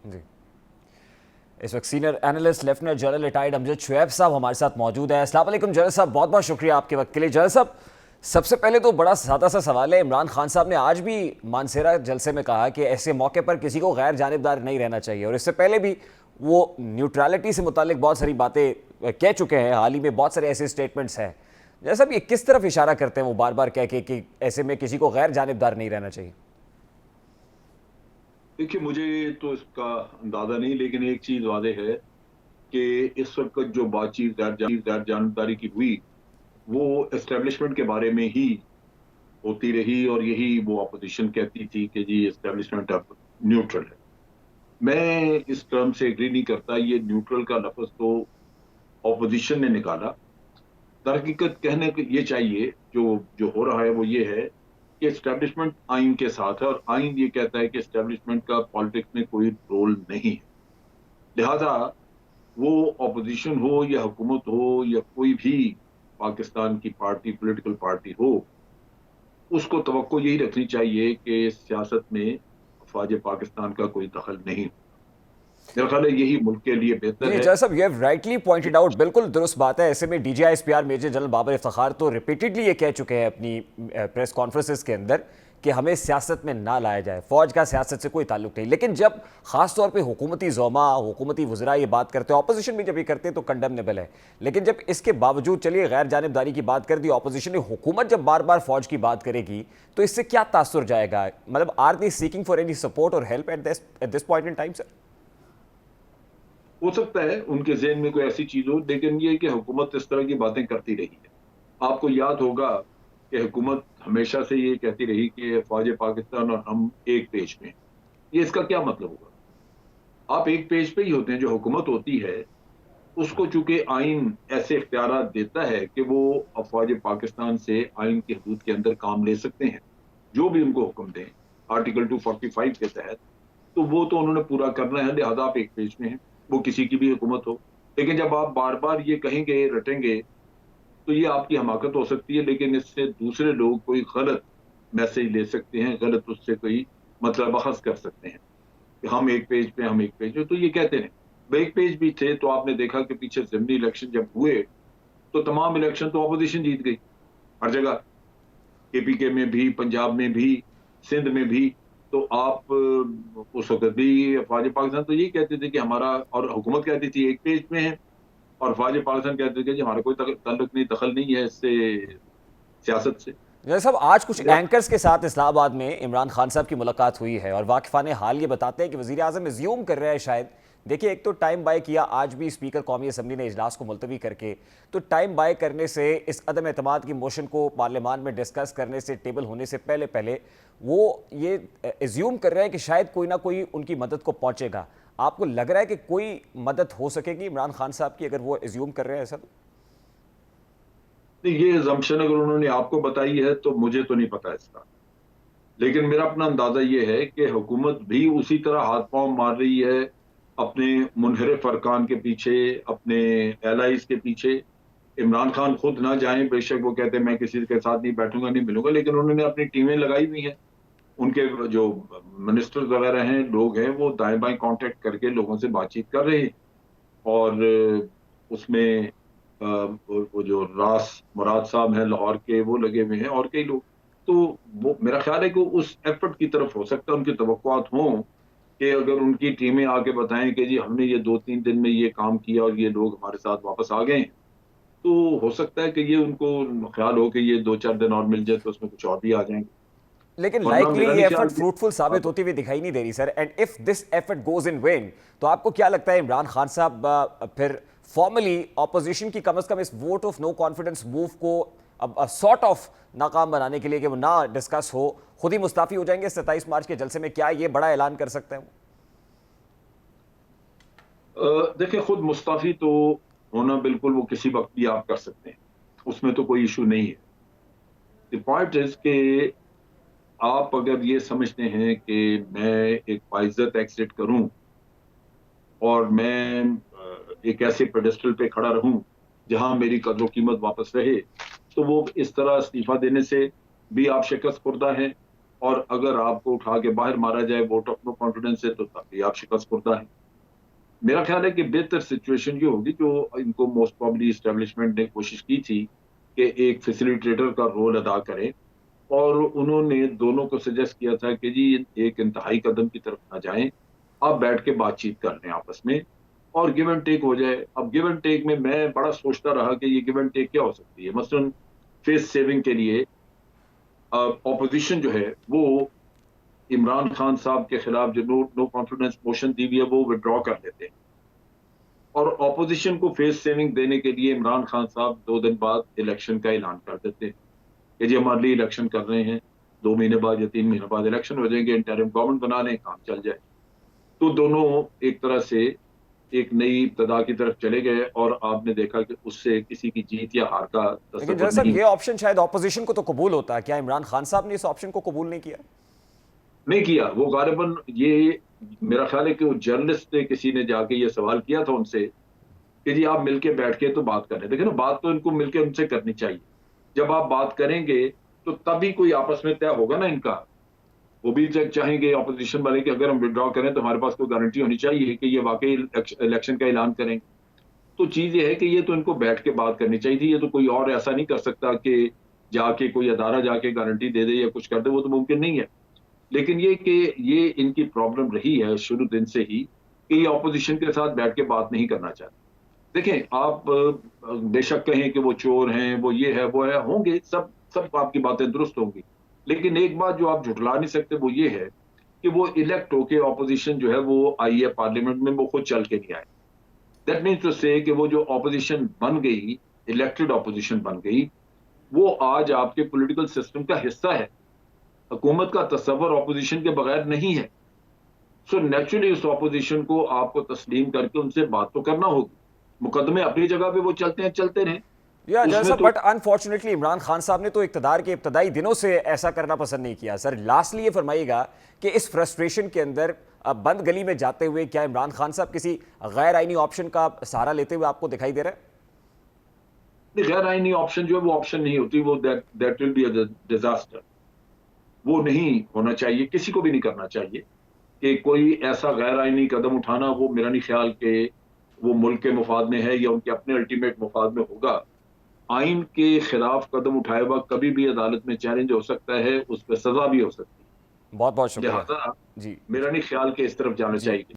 जी, इस वक्त senior analyst lieutenant general retired Amjad Shoaib साहब हमारे साथ मौजूद है। अस्सलाम वालेकुम जनरल साहब, बहुत बहुत शुक्रिया आपके वक्त के लिए। जनरल साहब, सबसे पहले तो बड़ा सादा सा सवाल है, इमरान खान साहब ने आज भी मानसेरा जलसे में कहा कि ऐसे मौके पर किसी को गैर जानिबदार नहीं रहना चाहिए, और इससे पहले भी वो न्यूट्रलिटी से मुतालिक बहुत सारी बातें कह चुके हैं। हाल ही में बहुत सारे ऐसे स्टेटमेंट्स हैं। जैसा भी किस तरफ इशारा करते हैं वो बार बार कह के कि ऐसे में किसी को गैर जानिबदार नहीं रहना चाहिए? देखिए, मुझे तो इसका अंदाजा नहीं, लेकिन एक चीज वाज़ेह है कि इस वक्त जो बातचीत गैर जानबदारी की हुई, वो एस्टेब्लिशमेंट के बारे में ही होती रही, और यही वो अपोजिशन कहती थी कि जी एस्टेब्लिशमेंट अब न्यूट्रल है। मैं इस टर्म से एग्री नहीं करता। ये न्यूट्रल का लफ्ज तो अपोजिशन ने निकाला। दरहकीकत कहने को ये चाहिए, जो जो हो रहा है वो ये है कि एस्टेब्लिशमेंट आइन के साथ है, और आइन ये कहता है कि एस्टेब्लिशमेंट का पॉलिटिक्स में कोई रोल नहीं है। लिहाजा वो ऑपोजिशन हो या हुकूमत हो या कोई भी पाकिस्तान की पार्टी, पॉलिटिकल पार्टी हो, उसको तवक्को यही रखनी चाहिए कि सियासत में अफवाज पाकिस्तान का कोई दखल नहीं हो। मेरा ख्याल है यही मुल्क के लिए जी बेहतर है। जय साहब, ये राइटली पॉइंटेड आउट, बिल्कुल दुरुस्त बात है। ऐसे में DGISPR major general Babar Iftikhar तो रिपीटेडली ये कह चुके हैं अपनी प्रेस कॉन्फ्रेंसेस के अंदर कि हमें सियासत में ना लाया जाए, फौज का सियासत से कोई ताल्लुक नहीं। लेकिन जब खास तौर पे हुकूमती ज़ोमा, हुकूमती वज़रा ये बात करते हैं, ऑपोजिशन भी जब ये करते हैं तो कंडेमनेबल है। लेकिन जब इसके बावजूद चलिए गैर जानिबदारी की बात कर दी ऑपोजिशन ने, हुकूमत जब बार बार फौज की बात करेगी तो इससे क्या तासुर जाएगा? मतलब are they seeking for any support or help at this point in time sir? हो सकता है उनके ज़हन में कोई ऐसी चीज हो, लेकिन ये कि हुकूमत इस तरह की बातें करती रही है। आपको याद होगा कि हुकूमत हमेशा से ये कहती रही कि अफवाज पाकिस्तान और हम एक पेज में हैं। ये इसका क्या मतलब हुआ? आप एक पेज पे ही होते हैं। जो हुकूमत होती है उसको चूंकि आइन ऐसे इख्तियारात देता है कि वो अफवाज पाकिस्तान से आइन की हदूद के अंदर काम ले सकते हैं, जो भी उनको हुक्म दें आर्टिकल 245 के तहत, तो वो तो उन्होंने पूरा करना है। लिहाजा आप एक पेज में हैं, वो किसी की भी हुकूमत हो। लेकिन जब आप बार बार ये कहेंगे, रटेंगे, तो ये आपकी हमाकत हो सकती है, लेकिन इससे दूसरे लोग कोई गलत मैसेज ले सकते हैं, गलत उससे कोई मतलब बहस कर सकते हैं कि हम एक पेज पे, हम एक पेज पे। तो ये कहते हैं वो एक पेज भी थे। तो आपने देखा कि पीछे ज़िमनी इलेक्शन जब हुए तो तमाम इलेक्शन तो अपोजिशन जीत गई, हर जगह, KPK में भी, पंजाब में भी, सिंध में भी। तो आप उस वक्त भी अफवाज पाकिस्तान तो यही कहते थे कि हमारा, और हुकूमत कहती थी एक पेज में है, और अफवाज पाकिस्तान कहते थे कि हमारा कोई ताल्लुक नहीं, दखल नहीं है इससे, सियासत से। जैसे साहब, आज कुछ एंकर्स के साथ इस्लामाबाद में इमरान खान साहब की मुलाकात हुई है और वाकिफान हाल ये बताते हैं कि वज़ीर आज़म एज्यूम कर रहे हैं शायद, देखिए एक तो टाइम बाय किया, आज भी स्पीकर कौमी असम्बली ने इजलास को मुलतवी करके, तो टाइम बाय करने से, इस अदम एतमाद की मोशन को पार्लियामान में डिस्कस करने से, टेबल होने से पहले पहले वो ये एज्यूम कर रहे हैं कि शायद कोई ना कोई उनकी मदद को पहुंचेगा। आपको लग रहा है कि कोई मदद हो सकेगी इमरान खान साहब की अगर वो एज्यूम कर रहे हैं ऐसा? ये जम्पशन अगर उन्होंने आपको बताई है तो मुझे तो नहीं पता इसका, लेकिन मेरा अपना अंदाजा ये है कि हुकूमत भी उसी तरह हाथ पांव मार रही है अपने मुनहरिफ अरकान के पीछे, अपने एलाइज के पीछे। इमरान खान खुद ना जाएं, बेशक वो कहते हैं मैं किसी के साथ नहीं बैठूंगा, नहीं मिलूंगा, लेकिन उन्होंने अपनी टीमें लगाई हुई हैं। उनके जो मिनिस्टर वगैरह हैं, लोग हैं, वो दाएं बाएं कांटेक्ट करके लोगों से बातचीत कर रहे हैं। और उसमें वो जो रास मुराद साहब हैं लाहौर के, वो लगे हुए हैं, और कई लोग। तो वो मेरा ख्याल है कि उस एफर्ट की तरफ हो सकता है, उनकी तवक्कुआत हों कि अगर उनकी टीमें आके बताएं कि जी हमने ये 2-3 दिन में ये काम किया और ये लोग हमारे साथ वापस आ गए हैं, तो हो सकता है कि ये उनको ख्याल हो कि ये 2-4 दिन और मिल जाए तो उसमें कुछ और भी आ जाएंगे। लेकिन वरना लाइकली मेरा ये नहीं एफर्ट ख्याल फ्रूटफुल साबित होती हुई दिखाई नहीं दे रही sir. And if this effort goes in when, तो आपको क्या लगता है इमरान खान साहब फिर फॉर्मली ऑपोजिशन की कम से कम इस vote of no confidence move को अब सॉर्ट ऑफ नाकाम बनाने के लिए कि वो ना डिस्कस हो, खुद ही मुस्ताफी हो जाएंगे 27 मार्च के जलसे में? क्या ये बड़ा ऐलान कर सकते हैं? देखिए, खुद मुस्ताफी तो होना बिल्कुल वो किसी वक्त भी आप कर सकते हैं, उसमें तो कोई इशू नहीं है। द पॉइंट इज के आप अगर ये समझते हैं कि मैं एक बाइज्जत एग्जिट करूं और मैं एक ऐसे पेडेस्टल पे खड़ा रहूं जहां मेरी कदर कीमत वापस रहे, तो वो इस तरह इस्तीफा देने से भी आप शिकस्त खुर्दा हैं, और अगर आपको उठा के बाहर मारा जाए वोट ऑफ नो कॉन्फिडेंस से, तो तब भी आप शिकस्त है। मेरा ख्याल है कि बेहतर सिचुएशन ये होगी, जो इनको मोस्ट प्रोबेबली एस्टेब्लिशमेंट ने कोशिश की थी कि एक फैसिलिटेटर का रोल अदा करें, और उन्होंने दोनों को सजेस्ट किया था कि जी एक इंतहाई कदम की तरफ ना जाएं, आप बैठ के बातचीत कर लें आपस में और गिव एंड टेक हो जाए। अब गिव एंड टेक में मैं बड़ा सोचता रहा कि ये गिव एंड टेक क्या हो सकती है। मसलन फेस सेविंग के लिए ऑपोजिशन जो है वो इमरान खान साहब के खिलाफ जो नो नो कॉन्फिडेंस मोशन दी हुई है वो विड्रॉ कर लेते हैं, और ऑपोजिशन को फेस सेविंग देने के लिए इमरान खान साहब 2 दिन बाद इलेक्शन का ऐलान कर देते हैं कि जी हमारे लिए इलेक्शन कर रहे हैं, 2 महीने बाद या 3 महीने बाद इलेक्शन हो जाएंगे, इंटरिम गवर्नमेंट बना लें, काम चल जाए। तो दोनों एक तरह से एक नई इब्तदा की तरफ चले गए, और आपने देखा कि उससे किसी की जीत या हार का लेकिन तस्वुर जरा साहब, नहीं ये ऑप्शन शायद ऑपोजिशन को तो कबूल होता है, क्या इमरान खान साहब ने इस ऑप्शन को कबूल नहीं किया? नहीं किया। वो गालिबन ये, मेरा ख्याल है कि वो जर्नलिस्ट ने किसी ने जाके ये सवाल किया था उनसे कि जी आप मिलके बैठ के तो बात करें। देखिए ना, बात तो इनको मिलके उनसे करनी चाहिए। जब आप बात करेंगे तो तभी कोई आपस में तय होगा ना इनका। वो भी चाहेंगे ऑपोजिशन वाले कि अगर हम विड्रॉ करें तो हमारे पास कोई गारंटी होनी चाहिए कि ये वाकई इलेक्शन का ऐलान करेंगे। तो चीज ये है कि ये तो इनको बैठ के बात करनी चाहिए थी। ये तो कोई और ऐसा नहीं कर सकता कि जाके कोई अदारा जाके गारंटी दे दे या कुछ कर दे, वो तो मुमकिन नहीं है। लेकिन ये कि ये इनकी प्रॉब्लम रही है शुरू दिन से ही कि ये ऑपोजिशन के साथ बैठ के बात नहीं करना चाहते। देखें आप, बेशक कहें कि वो चोर हैं, वो ये है, वो है, होंगे, सब सब आपकी बातें दुरुस्त होंगी। लेकिन एक बात जो आप झुठला नहीं सकते वो ये है कि वो इलेक्ट होके ऑपोजिशन जो है वो आई है पार्लियामेंट में, वो खुद चल के नहीं आए। दैट मीन्स टू से कि वो जो ऑपोजिशन बन गई, इलेक्टेड ऑपोजिशन बन गई, वो आज आपके पॉलिटिकल सिस्टम का हिस्सा है। हुकूमत का तस्वर ऑपोजिशन के बगैर नहीं है। सो नेचुरली उस ऑपोजिशन को आपको तस्लीम करके उनसे बात तो करना होगी। मुकदमे अपनी जगह पे वो चलते हैं, चलते रहें। या जरा उसमें साहब, तो बट अनफॉर्चुनेटली इमरान खान साहब ने तो इक्तदार के इब्तदाई दिनों से ऐसा करना पसंद नहीं किया। सर, लास्टली ये फरमाइएगा कि इस फ्रस्ट्रेशन के अंदर बंद गली में जाते हुए क्या इमरान खान साहब किसी गैर आईनी ऑप्शन का सहारा लेते हुए आपको दिखाई दे रहा है? गैर आईनी ऑप्शन जो है वो ऑप्शन नहीं होती, वो that will be a disaster. वो नहीं होना चाहिए, किसी को भी नहीं करना चाहिए कि कोई ऐसा गैर आईनी कदम उठाना। वो मेरा नहीं ख्याल कि वो मुल्क के मुफाद में है या उनके अपने अल्टीमेट मुफाद में होगा। आइन के खिलाफ कदम उठाए हुआ कभी भी अदालत में चैलेंज हो सकता है, उस पर सजा भी हो सकती बहुत बहुत है। शुक्रिया। लिहाजा जी। मेरा नहीं ख्याल कि इस तरफ जाना जी। चाहिए।